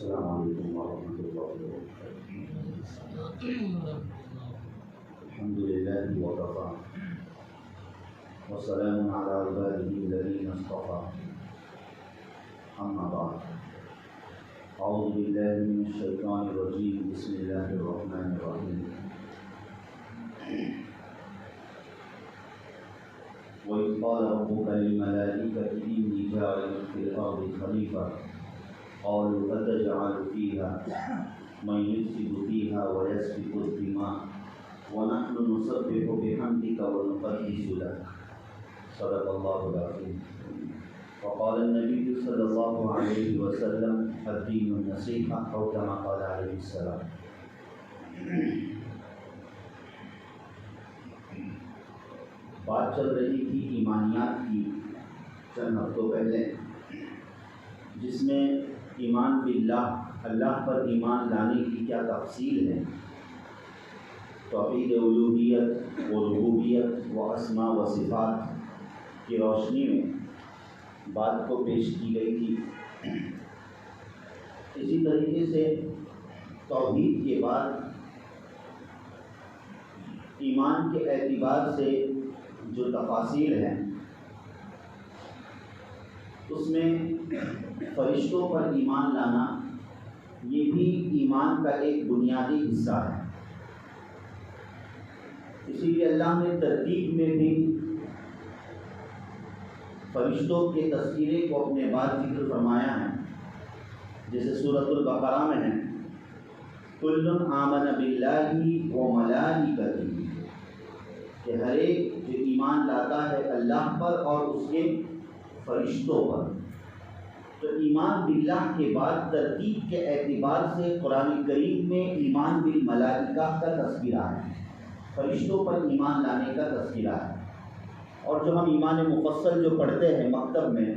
السلام علیکم ورحمۃ اللہ وبرکاتہ۔ الحمد للہ وکفیٰ وسلام علی عبادہ الذین اصطفیٰ، اما بعد، اعوذ باللہ من الشیطان الرجیم، بسم اللہ الرحمن الرحیم۔ وَإِذْ قَالَ رَبُّكَ لِلْمَلَائِكَةِ إِنِّي جَاعِلٌ فِي الْأَرْضِ خَلِيفَةً قالوا أتجعل فيها من يفسد فيها ويسفك الدماء ونحن نسبح بحمدك ونقدس لك، صدق الله العظيم۔ وقال النبي صلى الله عليه وسلم الدين النصيحة، أو كما قال عليه السلام۔ بات چل رہی تھی ایمانیات کی چند ہفتوں پہلے، جس میں ایمان باللہ، اللہ پر ایمان لانے کی کیا تفصیل ہے، توحید الوہیت و ربوبیت و اسماء و صفات کی روشنی میں بات کو پیش کی گئی تھی۔ اسی طریقے سے توحید کے بعد ایمان کے اعتبار سے جو تفاصیل ہیں، اس میں فرشتوں پر ایمان لانا یہ بھی ایمان کا ایک بنیادی حصہ ہے۔ اسی لیے اللہ نے ترتیب میں بھی فرشتوں کے تذکرے کو اپنے بعد ذکر فرمایا ہے، جیسے سورۃ البقرہ میں ہے کل آمن باللہ و ملائکتہ، کہ ہر ایک جو ایمان لاتا ہے اللہ پر اور اس کے فرشتوں پر۔ تو ایمان باللہ کے بعد ترتیب کے اعتبار سے قرآن کریم میں ایمان بالملائکہ کا تذکرہ ہے، فرشتوں پر ایمان لانے کا تذکرہ ہے۔ اور جو ہم ایمان مفصل جو پڑھتے ہیں مکتب میں،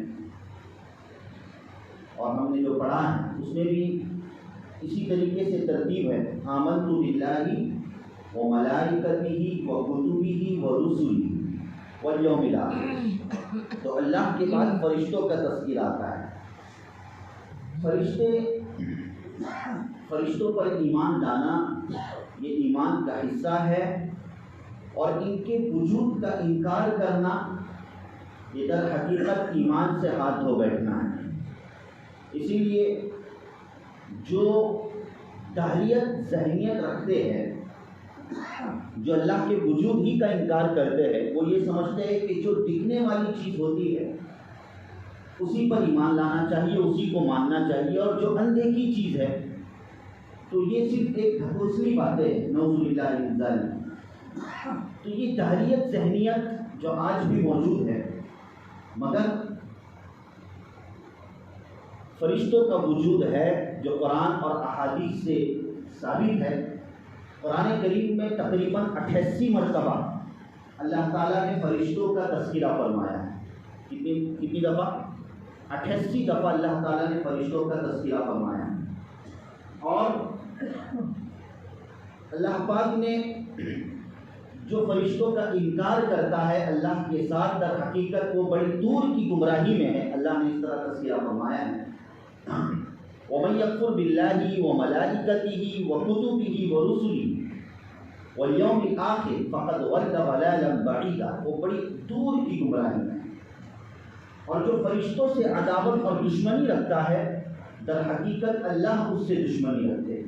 اور ہم نے جو پڑھا ہے اس میں بھی اسی طریقے سے ترتیب ہے، آمنت باللہ و ملائکتہ و کتبہ و رسلہ والیوم الآخر۔ تو اللہ کے بعد فرشتوں کا تذکر آتا ہے۔ فرشتوں پر ایمان لانا یہ ایمان کا حصہ ہے، اور ان کے وجود کا انکار کرنا یہ در حقیقت ایمان سے ہاتھ دھو بیٹھنا ہے۔ اسی لیے جو داہلیت ذہنیت رکھتے ہیں، جو اللہ کے وجود ہی کا انکار کرتے ہیں، وہ یہ سمجھتے ہیں کہ جو دکھنے والی چیز ہوتی ہے اسی پر ایمان لانا چاہیے، اسی کو ماننا چاہیے، اور جو اندیکھی چیز ہے تو یہ صرف ایک ڈھکوسلی باتیں ہیں، نعوذ باللہ من ذالک۔ تو یہ جاہلیت ذہنیت جو آج بھی موجود ہے، مگر فرشتوں کا وجود ہے جو قرآن اور احادیث سے ثابت ہے۔ قرآن کریم میں تقریباً 88 مرتبہ اللہ تعالیٰ نے فرشتوں کا تذکرہ فرمایا ہے۔ کتنی دفعہ؟ 88 دفعہ اللہ تعالیٰ نے فرشتوں کا تذکرہ فرمایا ہے۔ اور اللہ پاک نے جو فرشتوں کا انکار کرتا ہے اللہ کے ساتھ، در حقیقت وہ بڑی دور کی گمراہی میں ہے۔ اللہ نے اس طرح تذکرہ فرمایا ہے، وَمَن يَكْفُرْ بِاللَّهِ وَمَلَائِكَتِهِ وَكُتُبِهِ وَرُسُلِهِ وَالْيَوْمِ الْآخِرِ فَقَدْ ضَلَّ ضَلَالًا بَعِيدًا، وہ بڑی دور کی گمراہی ہے۔ اور جو فرشتوں سے عداوت اور دشمنی رکھتا ہے، در حقیقت اللہ اس سے دشمنی رکھتے ہیں۔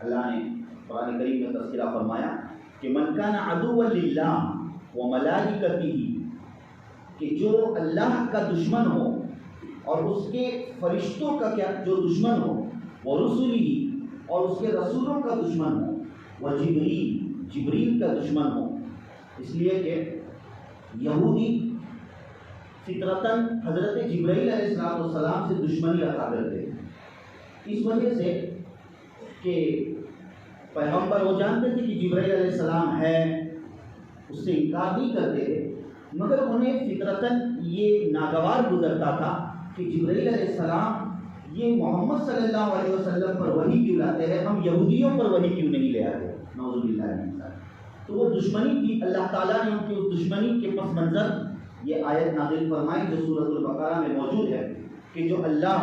اللہ نے قرآن کریم میں تذکرہ فرمایا کہ من کان عدوا للہ وملائکتہ، کہ جو اللہ کا دشمن ہو اور اس کے فرشتوں کا کیا جو دشمن ہو، ورسلہ، اور اس کے رسولوں کا دشمن ہو، وجبریل، جبریل کا دشمن ہو۔ اس لیے کہ یہودی فطرتاً حضرت جبرائیل علیہ السلام سے دشمنی رکھا کرتے ہیں، اس وجہ سے کہ پیغمبر وہ جانتے تھے کہ جبرائیل علیہ السلام ہے، اس سے انکار نہیں کرتے تھے، مگر انہیں فطرتاً یہ ناگوار گزرتا تھا کہ جبرائیل علیہ السلام یہ محمد صلی اللہ علیہ وسلم پر وحی کیوں لاتے ہیں، ہم یہودیوں پر وحی کیوں نہیں لے آتے، نعوذ باللہ من ذالک۔ تو وہ دشمنی کی اللہ تعالیٰ نے ان کی اس دشمنی کے پس منظر یہ آیت نازل فرمائی جو سورۃ البقرہ میں موجود ہے، کہ جو اللہ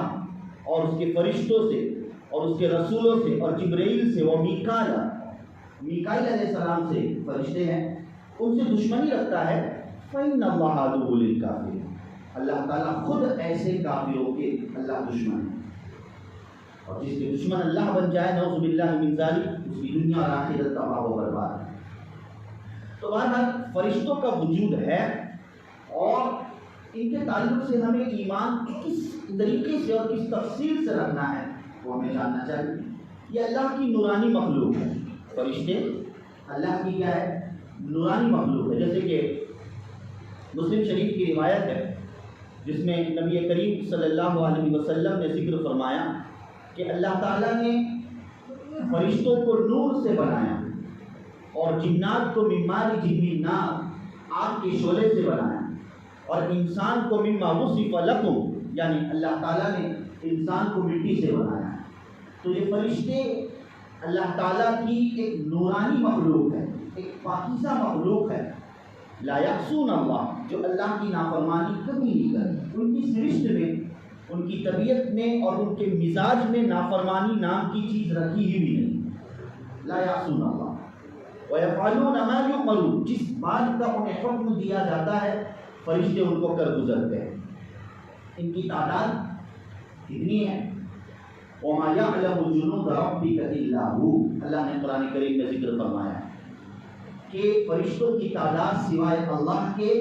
اور اس کے فرشتوں سے اور اس کے رسولوں سے اور جبرائیل سے و میکائیل علیہ السلام سے فرشتے ہیں ان سے دشمنی رکھتا ہے فَإِنَّ اللَّهَ عَدُوٌّ لِلْكَافِرِينَ اللہ تعالیٰ خود ایسے کافروں کے اللہ دشمن ہے، اور جس کے دشمن اللہ بن جائے نعوذ باللہ من ذالک اس کی دنیا اور آخرت تباہ و برباد ہے۔ تو بہرحال فرشتوں کا وجود ہے اور ان کے تعلق سے ہمیں ایمان کس طریقے سے اور کس تفصیل سے رکھنا ہے وہ ہمیں جاننا چاہیے۔ یہ اللہ کی نورانی مخلوق ہے، فرشتے اللہ کی کیا ہے؟ نورانی مخلوق ہے۔ جیسے کہ مسلم شریف کی روایت ہے جس میں نبی کریم صلی اللہ علیہ وسلم نے ذکر فرمایا کہ اللہ تعالیٰ نے فرشتوں کو نور سے بنایا اور جنات کو من مارج من نار آگ کے شعلے سے بنایا، اور انسان کو مما وصف لکم یعنی اللہ تعالیٰ نے انسان کو مٹی سے بنایا۔ تو یہ فرشتے اللہ تعالیٰ کی ایک نورانی مخلوق ہے، ایک پاکیزہ مخلوق ہے، لا یعصون اللہ، جو اللہ کی نافرمانی کبھی نہیں کرتے۔ ان کی سرشت میں، ان کی طبیعت میں اور ان کے مزاج میں نافرمانی نام کی چیز رکھی ہی بھی نہیں۔ لا یعصون اللہ وَيَفْعَلُونَ مَا يُؤْمَرُونَ، جس بات کا انہیں حکم دیا جاتا ہے فرشتے ان کو کر گزرتے ہیں۔ ان کی تعداد کتنی ہے؟ وَمَا يَعْلَمُ جُنُودَ رَبِّكَ إِلَّا هُوَ، اللہ نے قرآن کریم میں ذکر فرمایا کہ فرشتوں کی تعداد سوائے اللہ کے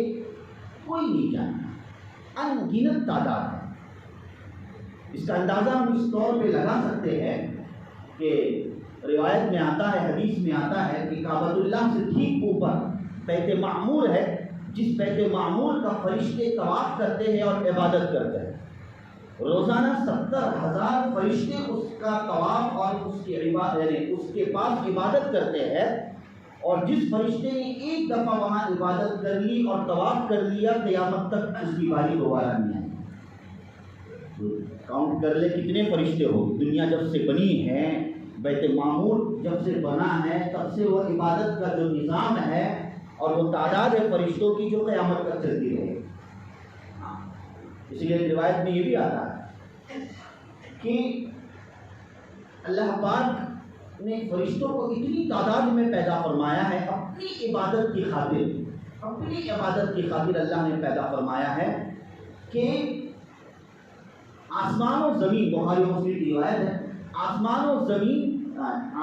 کوئی نہیں جانتا، ان گنت تعداد ہے۔ اس کا اندازہ ہم اس طور پہ لگا سکتے ہیں کہ روایت میں آتا ہے، حدیث میں آتا ہے کہ کعبۃ اللہ سے ٹھیک اوپر بیت معمور ہے، جس بیت معمور کا فرشتے طواف کرتے ہیں اور عبادت کرتے ہیں۔ روزانہ 70,000 فرشتے اس کا طواف اور اس کی اس کے پاس عبادت کرتے ہیں، اور جس فرشتے نے ایک دفعہ وہاں عبادت کر لی اور طواف کر لیا قیامت تک اس کی باری دوبارہ نہیں آئی۔ کاؤنٹ کر لے کتنے فرشتے ہو، دنیا جب سے بنی ہے، بیت معمور جب سے بنا ہے تب سے وہ عبادت کا جو نظام ہے اور وہ تعداد ہے فرشتوں کی جو قیامت تک چلتی رہے۔ اس لیے روایت میں یہ بھی آتا ہے کہ اللہ پاک نے فرشتوں کو اتنی تعداد میں پیدا فرمایا ہے اپنی عبادت کی خاطر اللہ نے پیدا فرمایا ہے کہ آسمان و زمین، بخاری و مسلم کی روایت ہے، آسمان و زمین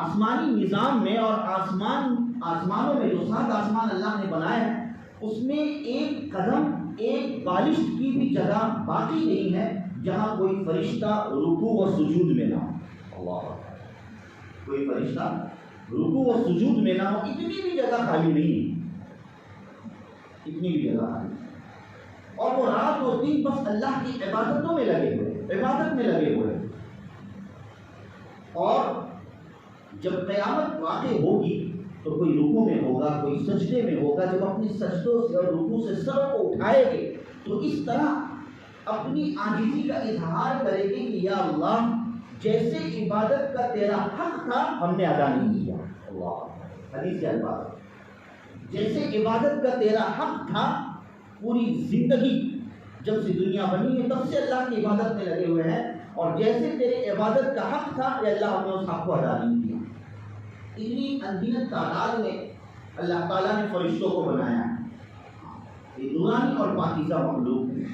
آسمانی نظام میں اور آسمانوں میں جو 7 آسمان اللہ نے بنائے ہیں اس میں ایک قدم، ایک بالش کی بھی جگہ باقی نہیں ہے جہاں کوئی فرشتہ رکوع و سجود میں نہ ہو۔ اللہ، کوئی فرشتہ رکوع و سجود میں نہ ہو، اتنی بھی جگہ خالی نہیں ہے، اتنی بھی جگہ خالی، اور وہ رات و دن بس اللہ کی عبادتوں میں لگے ہوئے اور جب قیامت واقع ہوگی تو کوئی رکوع میں ہوگا، کوئی سجدے میں ہوگا، جب اپنی سجدوں سے اور رکوع سے سر کو اٹھائے گے تو اس طرح اپنی عاجزی کا اظہار کرے گے کہ یا اللہ جیسے عبادت کا تیرا حق تھا ہم نے ادا نہیں کیا۔ اللہ، حدیث کے الفاظ، جیسے عبادت کا تیرا حق تھا، پوری زندگی جب سے دنیا بنی ہے تب سے اللہ کی عبادت میں لگے ہوئے ہیں، اور جیسے تیرے عبادت کا حق تھا کہ اللہ ہم نے اس حق کو ادا نہیں کیا۔ اتنی انگنت تعداد میں اللہ تعالیٰ نے فرشتوں کو بنایا ہے۔ یہ نورانی اور پاکیزہ مخلوق ہے۔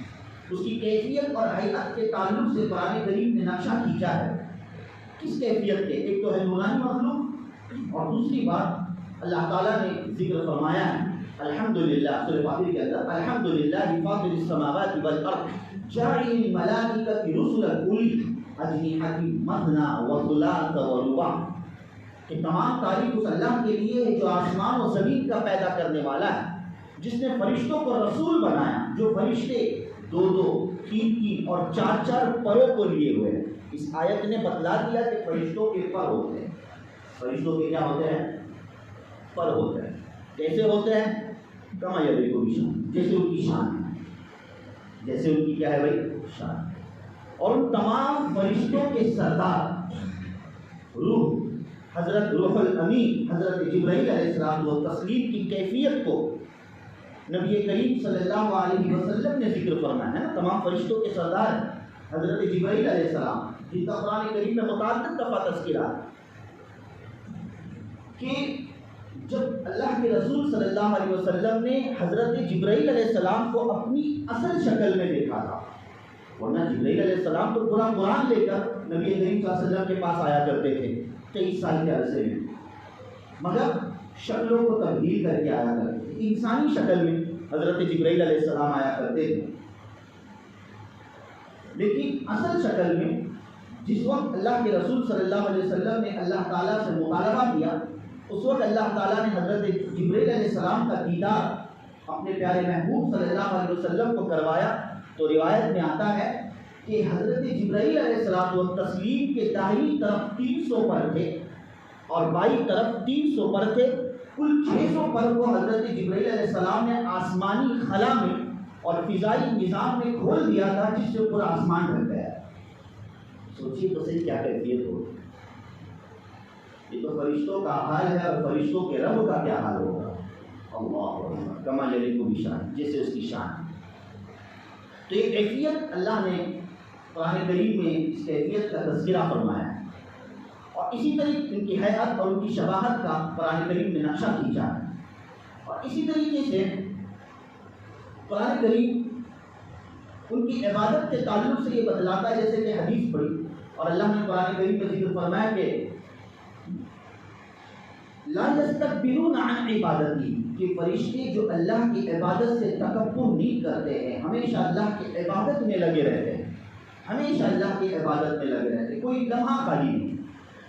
اس کی کیفیت اور حیات کے تعلق سے قرآن کریم نے نقشہ کھینچا ہے۔ کس کیفیت کے؟ ایک تو ہے نورانی مخلوق، اور دوسری بات اللہ تعالیٰ نے ذکر فرمایا ہے الحمدللہ سورہ فاطر کے اندر، الحمدللہ فاطر السماوات والارض جاعل الملائکۃ رسلا اولی اجنحۃ مثنی وثلاث ورباع، کہ تمام تعریف اس اللہ کے لیے ہے جو آسمان و زمین کا پیدا کرنے والا ہے، جس نے فرشتوں کو رسول بنایا، جو فرشتے 2-2 3-3 اور 4-4 پروں کو لیے ہوئے ہیں۔ اس آیت نے بتلا دیا کہ فرشتوں کے پر ہوتے ہیں۔ فرشتوں کے کیا ہوتے ہیں؟ پر ہوتے ہیں۔ کیسے ہوتے ہیں؟ کما یلیق بشان، جیسے ان کی شان ہے، جیسے ان کی کیا ہے بھائی؟ شان۔ اور ان تمام فرشتوں کے سردار روح حضرت روح الامین حضرت جبرائیل علیہ السلام و تسلیم کی کیفیت کو نبی کریم صلی اللہ علیہ وسلم نے ذکر فرمایا ہے نا، تمام فرشتوں کے سردار ہیں۔ حضرت جبرائیل علیہ السلام جن کا قرآن کریم میں متعدد دفعہ تذکرہ ہے کہ جب اللہ کے رسول صلی اللہ علیہ وسلم نے حضرت جبرائیل علیہ السلام کو اپنی اصل شکل میں دیکھا تھا، ورنہ جبرائیل علیہ السلام تو پورا قرآن لے کر نبی کریم صلی اللہ علیہ وسلم کے پاس آیا کرتے تھے 23 سال کے عرصے میں، مگر شکلوں کو تبدیل کر کے آیا کرتے تھے، انسانی شکل میں حضرت جبرائیل علیہ السلام آیا کرتے تھے، لیکن اصل شکل میں جس وقت اللہ کے رسول صلی اللہ علیہ وسلم نے اللہ تعالیٰ سے مطالبہ کیا، اس وقت اللہ تعالیٰ نے حضرت جبرائیل علیہ السلام کا دیدار اپنے پیارے محبوب صلی اللہ علیہ وسلم کو کروایا۔ تو روایت میں آتا ہے کہ حضرت جبرائیل علیہ السلام و تسلیم کے دائیں طرف 300 پر تھے اور بائیں طرف 300 پر تھے، کل 600 پر کو حضرت جبرائیل علیہ السلام نے آسمانی خلا میں اور فضائی نظام میں کھول دیا تھا، جس سے پورا آسمان ڈھک گیا۔ سوچیے تو صحیح کیا کیفیت ہو، یہ تو فرشتوں کا حال ہے، اور فرشتوں کے رب کا کیا حال ہوگا؟ اللہ کما یلیق بشان، جیسے اس کی شان۔ تو یہ کیفیت اللہ نے قرآن کریم میں اس کیفیت کا تذکرہ فرمایا ہے، اور اسی طریقے ان کی حیات اور ان کی شباہت کا قرآن کریم میں نقشہ کھینچا ہے، اور اسی طریقے سے قرآن کریم ان کی عبادت کے تعلق سے یہ بتلاتا ہے، جیسے کہ حدیث پڑھی اور اللہ نے قرآن کریم میں ذکر فرمایا کہ لا یستکبرون عن عبادتی، کہ فرشتے جو اللہ کی عبادت سے تکبر نہیں کرتے ہیں، ہمیشہ اللہ کی عبادت میں لگے رہتے ہیں، ہمیشہ اللہ کی عبادت میں لگے رہتے ہیں، کوئی لمحہ خالی نہیں۔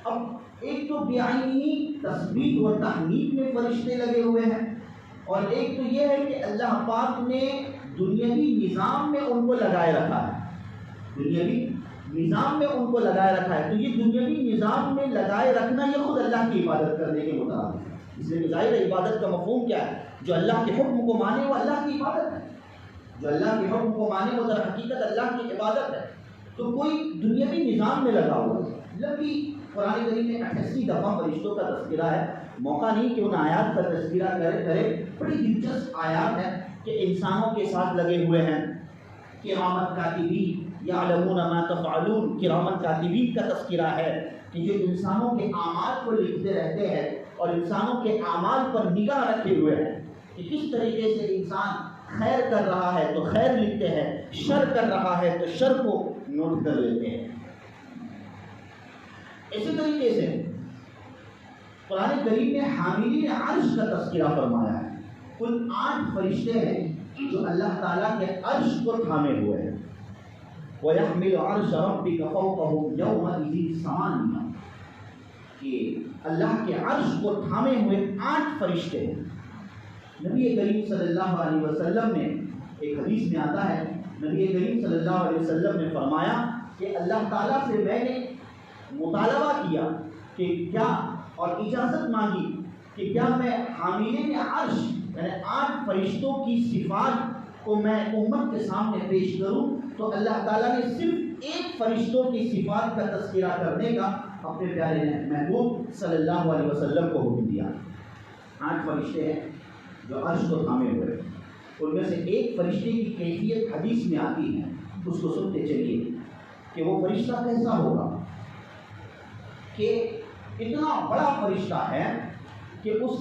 اب ایک تو بعینی تسبیح و تحمید میں فرشتے لگے ہوئے ہیں، اور ایک تو یہ ہے کہ اللہ پاک نے دنیاوی نظام میں ان کو لگائے رکھا ہے، دنیاوی نظام میں ان کو لگائے رکھا ہے۔ تو یہ دنیاوی نظام میں لگائے رکھنا یہ خود اللہ کی عبادت کرنے کے مطابق ہے، اس لیے ظاہر عبادت کا مفہوم کیا ہے؟ جو اللہ کے حکم کو مانے وہ اللہ کی عبادت ہے، جو اللہ کے حکم کو مانے وہ در حقیقت اللہ کی عبادت ہے۔ تو کوئی دنیاوی نظام میں لگا ہوا ہے، لمبی قرآن کریم میں 88 دفعہ فرشتوں کا تذکرہ ہے، موقع نہیں کہ ان آیات کا تذکرہ کرے، بڑی دلچسپ آیات ہیں کہ انسانوں کے ساتھ لگے ہوئے ہیں، کرامت کاتبین یعلمون ما تفعلون، کرامت کاتبین کا تذکرہ ہے کہ جو انسانوں کے اعمال کو لکھتے رہتے ہیں اور انسانوں کے اعمال پر نگاہ رکھے ہوئے ہیں کہ کس طریقے سے انسان خیر کر رہا ہے تو خیر لکھتے ہیں، شر کر رہا ہے تو شر کو نوٹ کر لیتے ہیں۔ اسی طریقے سے قرآن کریم نے حاملین عرش کا تذکرہ فرمایا ہے، کل 8 فرشتے ہیں جو اللہ تعالیٰ کے عرش کو تھامے ہوئے ہیں۔ وَيَحْمِلُ عَرْشَ رَبِّكَ فَوْقَهُمْ يَوْمَئِذٍ ثَمَانِيَةٌ، کہ اللہ کے عرش کو تھامے ہوئے 8 فرشتے ہیں۔ نبی کریم صلی اللہ علیہ وسلم نے ایک حدیث میں آتا ہے، نبی کریم صلی اللہ علیہ وسلم نے فرمایا کہ اللہ تعالیٰ سے میں نے مطالبہ کیا کہ کیا، اور اجازت مانگی کہ کیا میں حاملین عرش یعنی 8 فرشتوں کی صفات کو میں امت کے سامنے پیش کروں، تو اللہ تعالیٰ نے صرف 1 فرشتوں کی صفات کا تذکرہ کرنے کا اپنے پیارے محبوب صلی اللہ علیہ وسلم کو حکم دیا۔ 8 فرشتے ہیں جو عرش کو تھامے ہوئے، ان میں سے 1 فرشتے کی کیفیت حدیث میں آتی ہے، اس کو سنتے چلیے کہ وہ فرشتہ کیسا ہوگا، کہ اتنا بڑا فرشتہ ہے کہ اس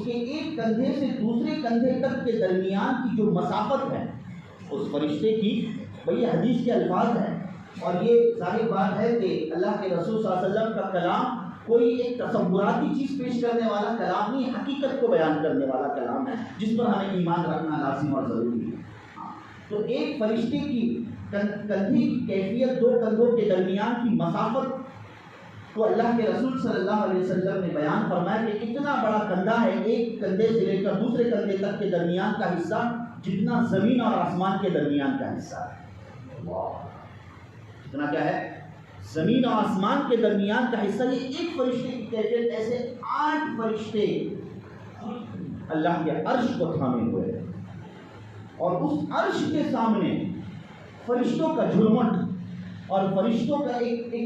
کے ایک کندھے سے دوسرے کندھے تک کے درمیان کی جو مسافت ہے اس فرشتے کی، بھئی حدیث کے الفاظ ہیں، اور یہ ظاہر بات ہے کہ اللہ کے رسول صلی اللہ علیہ وسلم کا کلام کوئی ایک تصوراتی چیز پیش کرنے والا کلام نہیں، حقیقت کو بیان کرنے والا کلام ہے جس پر ہمیں ایمان رکھنا لازم اور ضروری ہے۔ تو ایک فرشتے کی کندھے کی کیفیت، 2 کندھوں کے درمیان کی مسافت تو اللہ کے رسول صلی اللہ علیہ وسلم نے بیان فرمایا کہ اتنا بڑا کندھا ہے، ایک کندھے سے لے کر دوسرے کندھے تک کے درمیان کا حصہ جتنا زمین اور آسمان کے درمیان کا حصہ ہے۔ اتنا کیا ہے؟ زمین اور آسمان کے درمیان کا حصہ، یہ ایک فرشتے کی کیفیت، ایسے 8 فرشتے اللہ کے عرش کو تھامے ہوئے ہیں، اور اس عرش کے سامنے فرشتوں کا جھرمٹ اور فرشتوں کا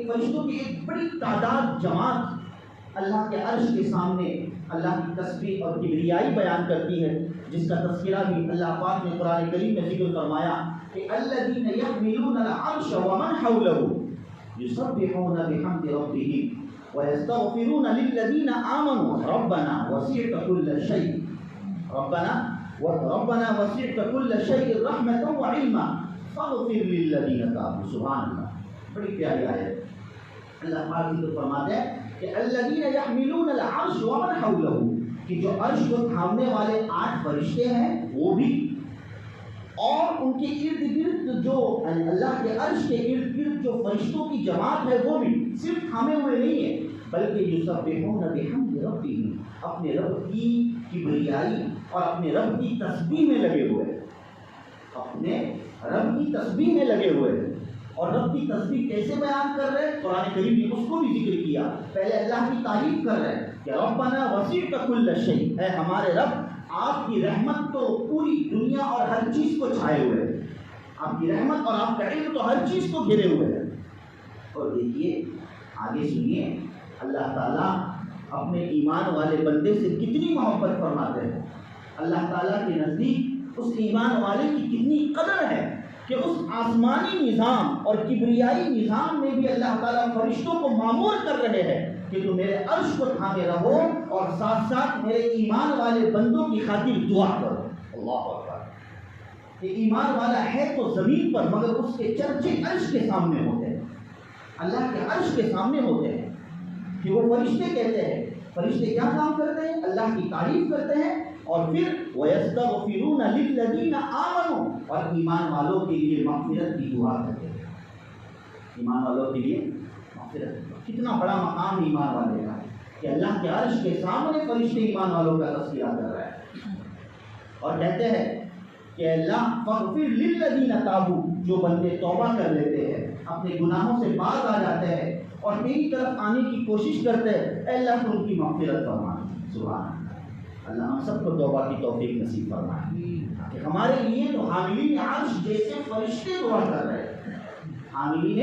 فرشتوں کی ایک بڑی تعداد جماعت اللہ کے عرش کے سامنے اللہ کی تسبیح اور کبریائی بیان کرتی ہے، جس کا تذکرہ بھی اللہ پاک نے قرآن کریم میں ذکر فرمایا کہ الذین یحملون العرش ومن حولہ یسبحون بحمد ربہم ویستغفرون للذین آمنوا ربنا وسعت كل شیء ربنا وسعت كل شیء رحمۃ وعلما فاغفر للذین تابوا. سبحان اللہ، بڑی پیاری آیت. اللہ پاک تو فرماتے ہیں کہ الذین یحملون العرش ومن حولہ، کہ جو عرش کو تھامنے والے 8 فرشتے ہیں وہ بھی، اور ان کے ارد گرد جو اللہ کے عرش کے ارد گرد جو فرشتوں کی جماعت ہے وہ بھی صرف تھامے ہوئے نہیں ہیں، بلکہ یسبحون بحمد ربہم، اپنے رب کی کبریائی اور اپنے رب کی تسبیح میں لگے ہوئے ہیں. اپنے رب کی تسبیح میں لگے ہوئے ہیں. اور رب کی تسبیح کیسے بیان کر رہے ہیں؟ قرآن کریم نے اس کو بھی ذکر کیا. پہلے اللہ کی تعریف کر رہے ہیں کہ ربنا وسعت كل شيء، ہے ہمارے رب آپ کی رحمت تو پوری دنیا اور ہر چیز کو چھائے ہوئے ہے. آپ کی رحمت اور آپ کا علم تو ہر چیز کو گھیرے ہوئے ہے. اور دیکھیے آگے سنیے، اللہ تعالیٰ اپنے ایمان والے بندے سے کتنی محبت فرماتے ہیں. اللہ تعالیٰ کے نزدیک اس ایمان والے کی کتنی قدر ہے کہ اس آسمانی نظام اور کبریائی نظام میں بھی اللہ تعالیٰ فرشتوں کو مامور کر رہے ہیں کہ تم میرے عرش کو تھامے رہو اور ساتھ ساتھ میرے ایمان والے بندوں کی خاطر دعا کرو. اللہ اکبر. کہ ایمان والا ہے تو زمین پر، مگر اس کے چرچے عرش کے سامنے ہوتے ہیں، اللہ کے عرش کے سامنے ہوتے ہیں. کہ وہ فرشتے کہتے ہیں، فرشتے کیا کام کرتے ہیں؟ اللہ کی تعریف کرتے ہیں، اور پھر وَيَسْتَغْفِرُونَ لِلَّذِينَ آمَنُوا، اور ایمان والوں کے لیے مغفرت کی دعا کرتے ہیں. ایمان والوں کے لیے مغفرت. کتنا بڑا مقام ایمان والے کا ہے کہ اللہ کے عرش کے سامنے فرشتے ایمان والوں کا تذکرہ کر رہا ہے اور کہتے ہیں کہ اللہ فاغفر للذین تابوا، جو بندے توبہ کر لیتے ہیں، اپنے گناہوں سے باز آ جاتے ہیں اور تیری طرف آنے کی کوشش کرتے ہیں، اے اللہ تو ان کی مغفرت فرما. سبحان اللہ. اللہ ہم سب کو توبہ کی توفیق نصیب فرمائے کہ ہمارے لیے تو حاملین عرش جیسے فرشتے دعا کر رہے ہیں. حاملین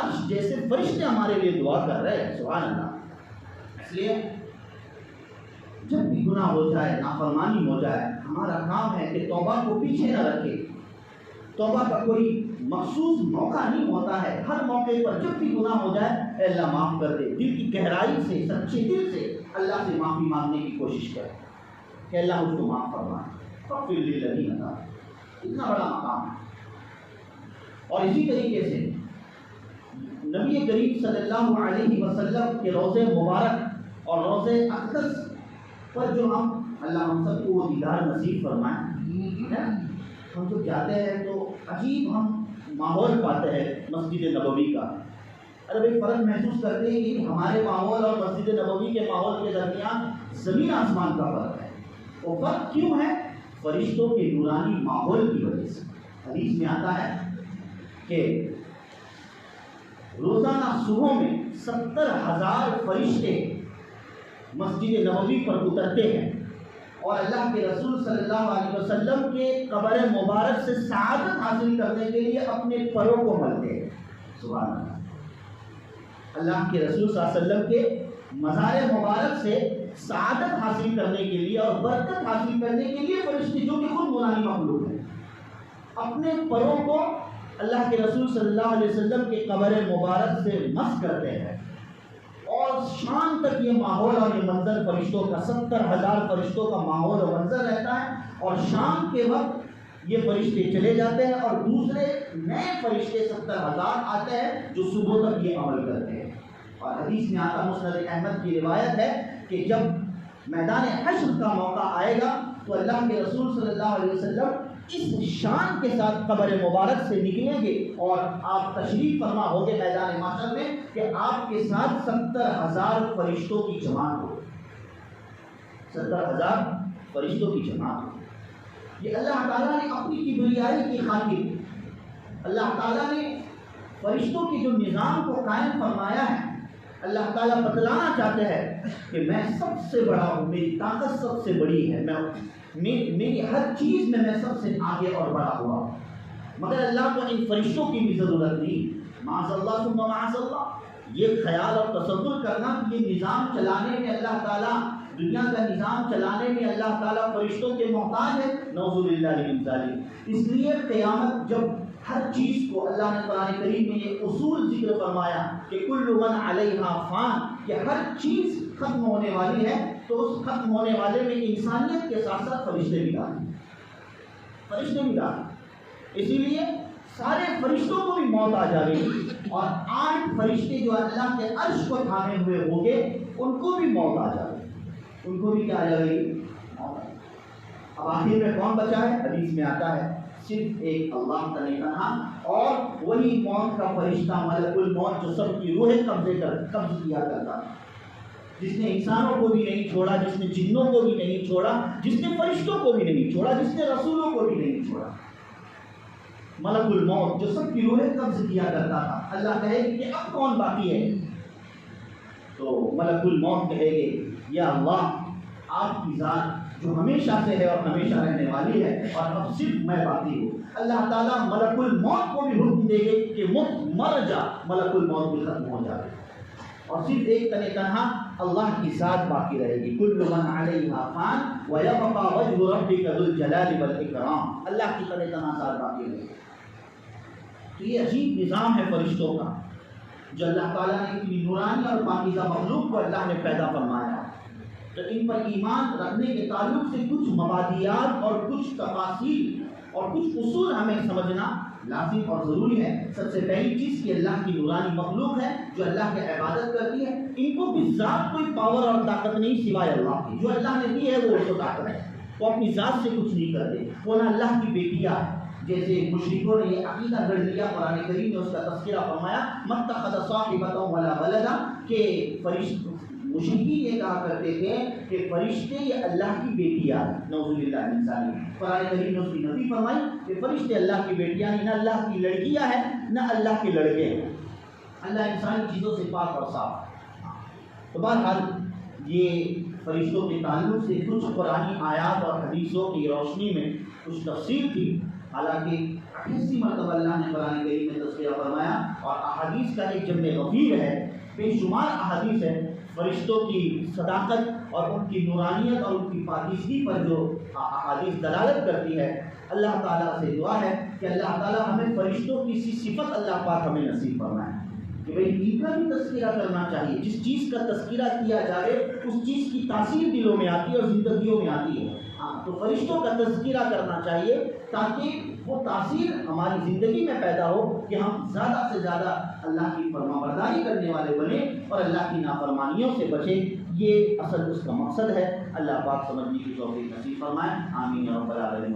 عرش جیسے فرشتے ہمارے لیے دعا کر رہے ہیں. سبحان اللہ. اس لیے جب بھی گناہ ہو جائے، نافرمانی ہو جائے، ہمارا کام ہے کہ توبہ کو پیچھے نہ رکھے. توبہ کا کوئی مخصوص موقع نہیں ہوتا ہے. ہر موقع پر جب بھی گناہ ہو جائے، اے اللہ معاف کر دے. دل کی گہرائی سے، سچے دل سے اللہ سے معافی مانگنے کی کوشش کرے کہ اللہ مجھ کو معاف فرمائے. فاغفر للذین تابوا. اتنا بڑا مقام ہے. اور اسی طریقے سے نبی کریم صلی اللہ علیہ وسلم کے روضے مبارک اور روضے اقدس پر جو اللہ ہم سب کو وہ دیدار نصیب فرمائے. ہم جب جاتے ہیں تو عجیب ہم ماحول پاتے ہیں مسجد نبوی کا. ارے بھائی فرق محسوس کرتے ہیں کہ ہمارے ماحول اور مسجد نبوی کے ماحول کے درمیان زمین آسمان کا فرق ہے. وہ فرق کیوں ہے؟ فرشتوں کے نورانی ماحول کی وجہ سے. حدیث میں آتا ہے کہ روزانہ صبح میں 70,000 فرشتے مسجد نبوی پر اترتے ہیں اور اللہ کے رسول صلی اللہ علیہ وسلم کے قبر مبارک سے سعادت حاصل کرنے کے لیے اپنے پروں کو ملتے ہیں. سبحان اللہ. اللہ کے رسول صلی اللہ علیہ وسلم کے مزار مبارک سے سعادت حاصل کرنے کے لیے اور برکت حاصل کرنے کے لیے فرشتے جو کہ خود نورانی مخلوق ہیں، اپنے پروں کو اللہ کے رسول صلی اللہ علیہ وسلم کے قبر مبارک سے مس کرتے ہیں. اور شام تک یہ ماحول اور یہ منظر فرشتوں کا 70,000 فرشتوں کا ماحول اور منظر رہتا ہے. اور شام کے وقت یہ فرشتے چلے جاتے ہیں اور دوسرے نئے فرشتے 70,000 آتے ہیں جو صبح تک یہ عمل کرتے ہیں. اور حدیث میں آتا مسند احمد کی روایت ہے کہ جب میدان حشر کا موقع آئے گا تو اللہ کے رسول صلی اللہ علیہ وسلم اس شان کے ساتھ قبر مبارک سے نکلیں گے اور آپ تشریف فرما ہوگے میدان محشر میں کہ آپ کے ساتھ 70,000 فرشتوں کی جماعت ہو. 70,000 فرشتوں کی جماعت ہو. یہ اللہ تعالیٰ نے اپنی کبریائی کی خاطر، اللہ تعالیٰ نے فرشتوں کے جو نظام کو قائم فرمایا ہے، اللہ تعالیٰ بتلانا چاہتے ہیں کہ میں سب سے بڑا ہوں، میری طاقت سب سے بڑی ہے، میری ہر چیز میں سب سے آگے اور بڑا ہوا. مگر اللہ کو ان فرشتوں کی بھی ضرورت نہیں. معاذ اللہ ثم معاذ اللہ. یہ خیال اور تصور کرنا کہ یہ نظام چلانے میں اللہ تعالیٰ دنیا کا نظام چلانے میں اللہ تعالیٰ فرشتوں کے محتاج ہے؟ نعوذ باللہ من ذالک۔ اس لیے قیامت جب ہر چیز کو اللہ نے قرآن کریم میں یہ اصول ذکر فرمایا کہ کل من علیہا فان، کہ ہر چیز ختم ہونے والی ہے، تو اس ختم ہونے والے میں انسانیت کے ساتھ ساتھ فرشتے بھی ڈالیں، فرشتے بھی ڈالیں۔ اسی لیے سارے فرشتوں کو بھی موت آ جائے گی، اور 8 فرشتے جو اللہ کے عرش کو تھامے ہوئے ہوں گے ان کو بھی موت آ جائے گی، ان کو بھی کیا آ جائے گی؟ موت۔ اب آخر میں کون بچا ہے؟ حدیث میں آتا ہے صرف ایک اللہ تنہا، اور وہی موت کا فرشتہ ملک الموت جو سب کی روحیں قبض کیا کرتا ہے، جس نے انسانوں کو بھی نہیں چھوڑا، جس نے جنوں کو بھی نہیں چھوڑا، جس نے فرشتوں کو بھی نہیں چھوڑا، جس نے رسولوں کو بھی نہیں چھوڑا، ملک الموت جو سب کی روحیں قبض کیا کرتا تھا۔ اللہ کہے گی کہ اب کون باقی ہے؟ تو ملک الموت کہے گے یا اللہ، آپ کی ذات جو ہمیشہ سے ہے اور ہمیشہ رہنے والی ہے، اور اب صرف میں باقی ہوں۔ اللہ تعالیٰ ملک الموت کو بھی حکم دے گے کہ مر جا، ملک الموت بھی ختم ہو جائے، اور صرف ایک تنہا اللہ کی ذات باقی رہے گی۔ کل من علیہا فان ویبقى وجہ ربک ذو الجلال والاکرام، اللہ کی تنہا ذات باقی رہے گی۔ تو یہ عجیب نظام ہے فرشتوں کا، جو اللہ تعالیٰ نے اتنی نورانی اور پاکیزہ مخلوق کو اللہ نے پیدا فرمایا، تو ان پر ایمان رکھنے کے تعلق سے کچھ مبادیات اور کچھ تفاصیل اور کچھ اصول ہمیں سمجھنا لازم اور ضروری ہے۔ سب سے پہلی چیز کہ اللہ کی نورانی مخلوق ہے جو اللہ کی عبادت کرتی ہے، ان کو بھی ذات کوئی پاور اور طاقت نہیں سوائے اللہ کی، جو اللہ نے دی ہے وہ اس کو طاقت ہے، وہ اپنی ذات سے کچھ نہیں کرتے، وہ نہ اللہ کی بیٹیاں ہے، جیسے مشرکوں نے یہ عقیدہ گڑھ لیا، قرآن کریم نے اس کا تذکرہ فرمایا مَتَّخَذَ صَاحِبَةً وَلَا وَلَدًا، کہ مشرکین یہ کہا کرتے تھے کہ فرشتے یہ اللہ کی بیٹیاں ہیں، نعوذ باللہ من ذالک۔ قرآن کریم نے اس کی نفی فرمائی کہ فرشتے اللہ کی بیٹیاں ہیں، نہ اللہ کی لڑکیاں ہیں نہ اللہ کے لڑکے ہیں، اللہ انسانی چیزوں سے پاک اور صاف ہے۔ تو بہرحال یہ فرشتوں کے تعلق سے کچھ قرآنی آیات اور حدیثوں کی روشنی میں کچھ تفصیل تھی، حالانکہ 88 مرتبہ اللہ نے قرآن کریم میں تذکرہ فرمایا، اور احادیث کا ایک جمع غفیر ہے، بے شمار احادیث ہے فرشتوں کی صداقت اور ان کی نورانیت اور ان کی پاکیزگی پر جو احادیث دلالت کرتی ہے۔ اللہ تعالیٰ سے دعا ہے کہ اللہ تعالیٰ ہمیں فرشتوں کی سی صفت اللہ پاک ہمیں نصیب فرمائے کہ بھئی ان کا بھی تذکرہ کرنا چاہیے، جس چیز کا تذکرہ کیا جائے اس چیز کی تاثیر دلوں میں آتی ہے اور زندگیوں میں آتی ہے۔ تو فرشتوں کا تذکرہ کرنا چاہیے تاکہ وہ تاثیر ہماری زندگی میں پیدا ہو کہ ہم زیادہ سے زیادہ اللہ کی فرمانبرداری کرنے والے بنیں اور اللہ کی نافرمانیوں سے بچیں۔ یہ اصل اس کا مقصد ہے۔ اللہ پاک سمجھنے کی توفیق نصیب فرمائے، آمین یا رب العالمین۔